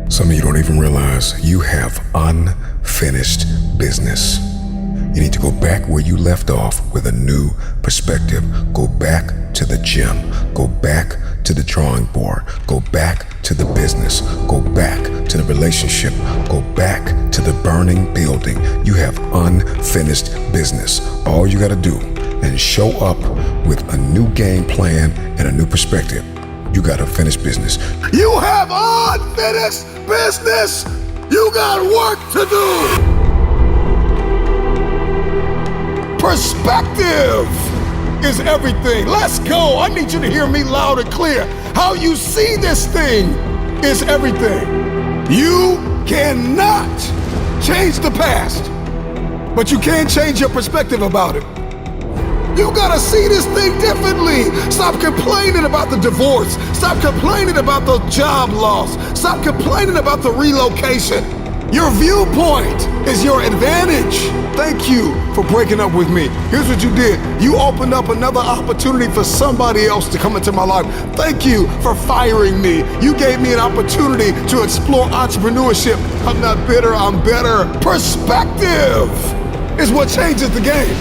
Some of you don't even realize you have unfinished business. You need to go back where you left off with a new perspective. Go back to the gym. Go back to the drawing board. Go back to the business. Go back to the relationship. Go back to the burning building. You have unfinished business. All you got to do is show up with a new game plan and a new perspective. You got to finish business. You have unfinished business. You got work to do. Perspective is everything. Let's go. I need you to hear me loud and clear. How you see this thing is everything. You cannot change the past, but you can change your perspective about it. You gotta see this thing differently. Stop complaining about the divorce. Stop complaining about the job loss. Stop complaining about the relocation. Your viewpoint is your advantage. Thank you for breaking up with me. Here's what you did. You opened up another opportunity for somebody else to come into my life. Thank you for firing me. You gave me an opportunity to explore entrepreneurship. I'm not bitter, I'm better. Perspective is what changes the game.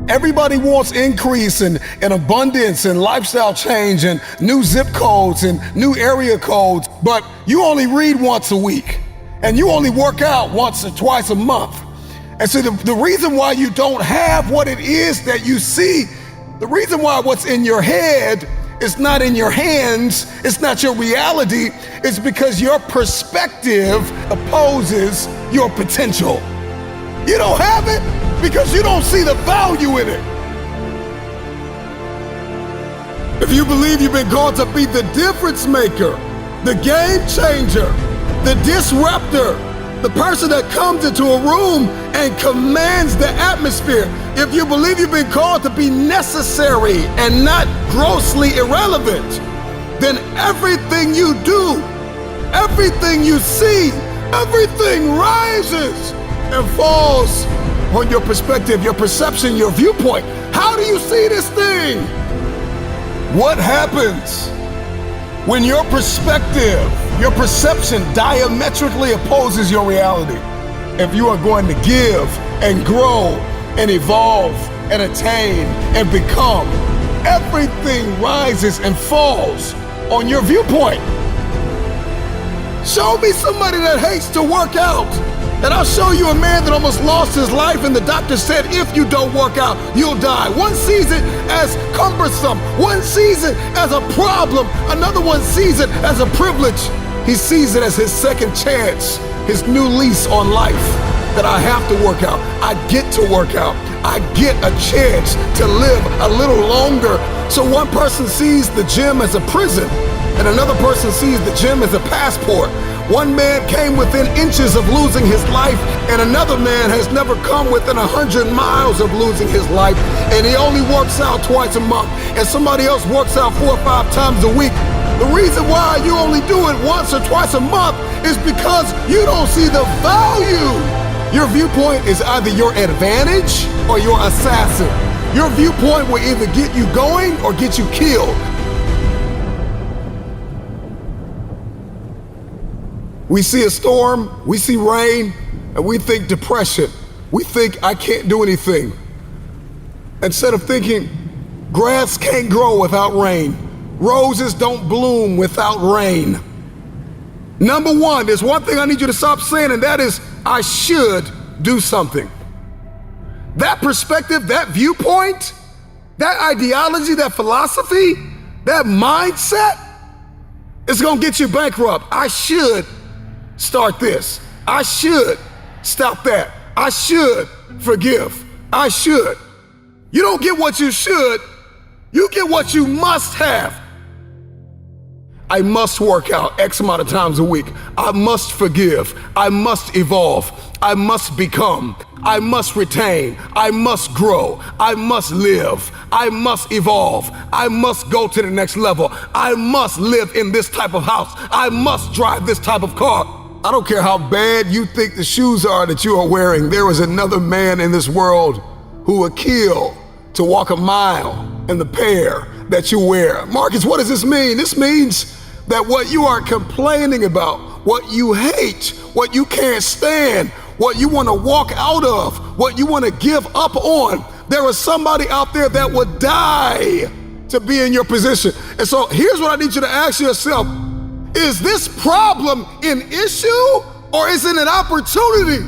Everybody wants increase and abundance and lifestyle change and new zip codes and new area codes, but you only read once a week and you only work out once or twice a month. And so the reason why you don't have what it is that you see, the reason why what's in your head is not in your hands, it's not your reality, it's because your perspective opposes your potential. You don't have it because you don't see the value in it. If you believe you've been called to be the difference maker, the game changer, the disruptor, the person that comes into a room and commands the atmosphere, if you believe you've been called to be necessary and not grossly irrelevant, then everything you do, everything you see, everything rises and falls on your perspective, your perception, your viewpoint. How do you see this thing? What happens when your perspective, your perception diametrically opposes your reality? If you are going to give and grow and evolve and attain and become, everything rises and falls on your viewpoint. Show me somebody that hates to work out, and I'll show you a man that almost lost his life and the doctor said, if you don't work out, you'll die. One sees it as cumbersome. One sees it as a problem. Another one sees it as a privilege. He sees it as his second chance, his new lease on life, that I have to work out. I get to work out. I get a chance to live a little longer. So one person sees the gym as a prison, and another person sees the gym as a passport. One man came within inches of losing his life, and another man has never come within 100 miles of losing his life, and he only works out twice a month, and somebody else works out 4 or 5 times a week. The reason why you only do it once or twice a month is because you don't see the value. Your viewpoint is either your advantage or your assassin. Your viewpoint will either get you going or get you killed. We see a storm, we see rain, and we think depression. We think I can't do anything. Instead of thinking grass can't grow without rain, roses don't bloom without rain. Number one, there's one thing I need you to stop saying, and that is, I should do something. That perspective, that viewpoint, that ideology, that philosophy, that mindset is gonna get you bankrupt. I should start this. I should stop that. I should forgive. I should. You don't get what you should, you get what you must have. I must work out X amount of times a week. I must forgive. I must evolve. I must become. I must retain. I must grow. I must live. I must evolve. I must go to the next level. I must live in this type of house. I must drive this type of car. I don't care how bad you think the shoes are that you are wearing. There is another man in this world who would kill to walk a mile and the pair that you wear. Marcus, what does this mean? This means that what you are complaining about, what you hate, what you can't stand, what you want to walk out of, what you want to give up on, there is somebody out there that would die to be in your position. And so here's what I need you to ask yourself. Is this problem an issue or is it an opportunity?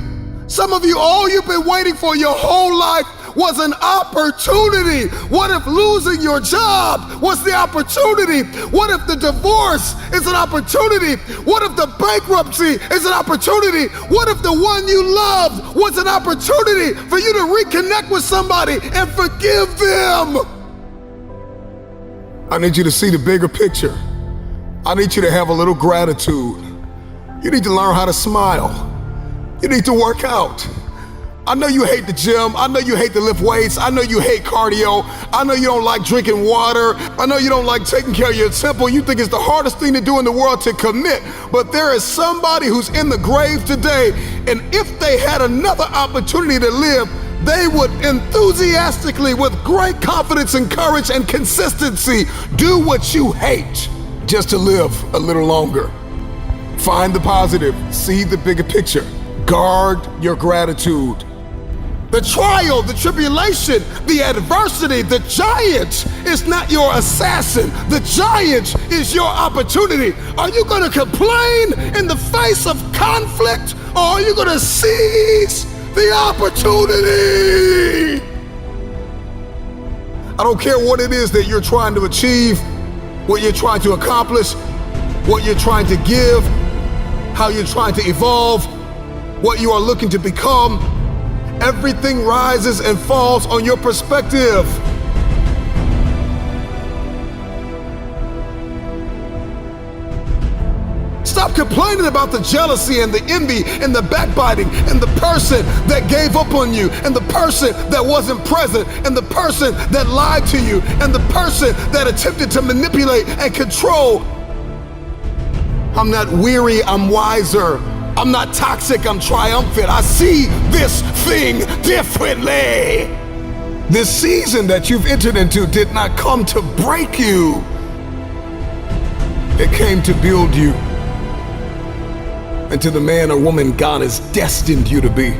Some of you, all you've been waiting for your whole life was an opportunity. What if losing your job was the opportunity? What if the divorce is an opportunity? What if the bankruptcy is an opportunity? What if the one you loved was an opportunity for you to reconnect with somebody and forgive them? I need you to see the bigger picture. I need you to have a little gratitude. You need to learn how to smile. You need to work out. I know you hate the gym. I know you hate to lift weights. I know you hate cardio. I know you don't like drinking water. I know you don't like taking care of your temple. You think it's the hardest thing to do in the world to commit. But there is somebody who's in the grave today, and if they had another opportunity to live, they would enthusiastically, with great confidence and courage and consistency, do what you hate just to live a little longer. Find the positive. See the bigger picture. Guard your gratitude. The trial, the tribulation, the adversity, the giant is not your assassin. The giant is your opportunity. Are you going to complain in the face of conflict, or are you going to seize the opportunity? I don't care what it is that you're trying to achieve, what you're trying to accomplish, what you're trying to give, how you're trying to evolve, what you are looking to become. Everything rises and falls on your perspective. Stop complaining about the jealousy and the envy and the backbiting and the person that gave up on you and the person that wasn't present and the person that lied to you and the person that attempted to manipulate and control. I'm not weary, I'm wiser. I'm not toxic, I'm triumphant. I see this thing differently. This season that you've entered into did not come to break you. It came to build you into the man or woman God has destined you to be.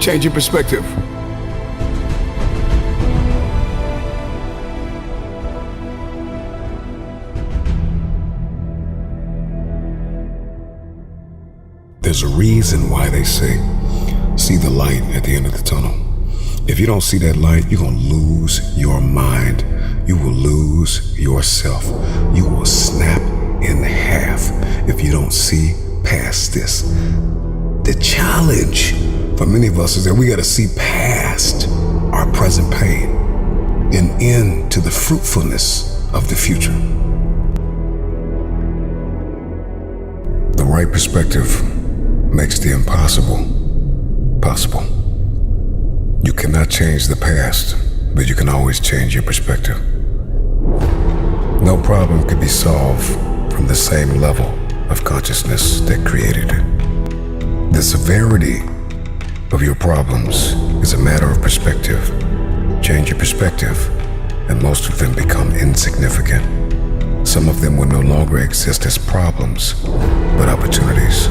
Change your perspective. There's a reason why they say, see the light at the end of the tunnel. If you don't see that light, you're going to lose your mind. You will lose yourself. You will snap in half if you don't see past this. The challenge for many of us is that we got to see past our present pain and into the fruitfulness of the future. The right perspective makes the impossible possible. You cannot change the past, but you can always change your perspective. No problem could be solved from the same level of consciousness that created it. The severity of your problems is a matter of perspective. Change your perspective, and most of them become insignificant. Some of them will no longer exist as problems, but opportunities.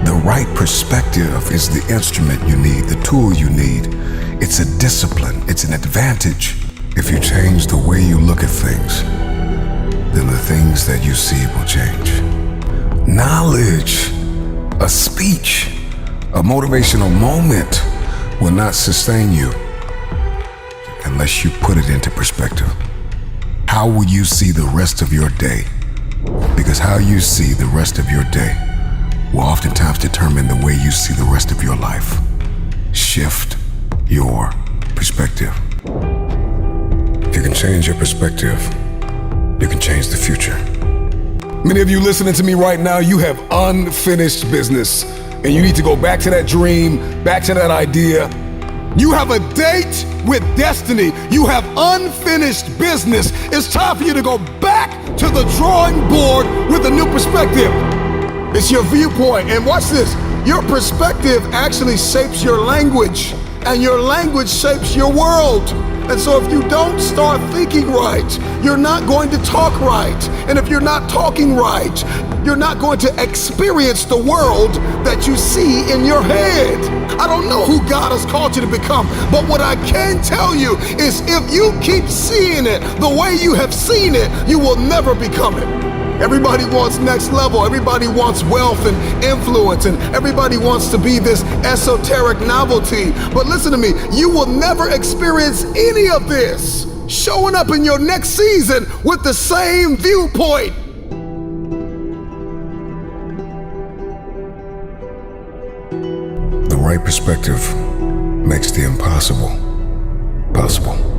The right perspective is the instrument you need, the tool you need. It's a discipline, it's an advantage. If you change the way you look at things, then the things that you see will change. Knowledge, a speech, a motivational moment will not sustain you unless you put it into perspective. How will you see the rest of your day? Because how you see the rest of your day will oftentimes determine the way you see the rest of your life. Shift your perspective. If you can change your perspective, you can change the future. Many of you listening to me right now, you have unfinished business, and you need to go back to that dream, back to that idea. You have a date with destiny. You have unfinished business. It's time for you to go back to the drawing board with a new perspective. It's your viewpoint. And watch this. Your perspective actually shapes your language, and your language shapes your world. And so if you don't start thinking right, you're not going to talk right. And if you're not talking right, you're not going to experience the world that you see in your head. I don't know who God has called you to become, but what I can tell you is if you keep seeing it the way you have seen it, you will never become it. Everybody wants next level. Everybody wants wealth and influence, and everybody wants to be this esoteric novelty. But listen to me, you will never experience any of this showing up in your next season with the same viewpoint. The right perspective makes the impossible possible.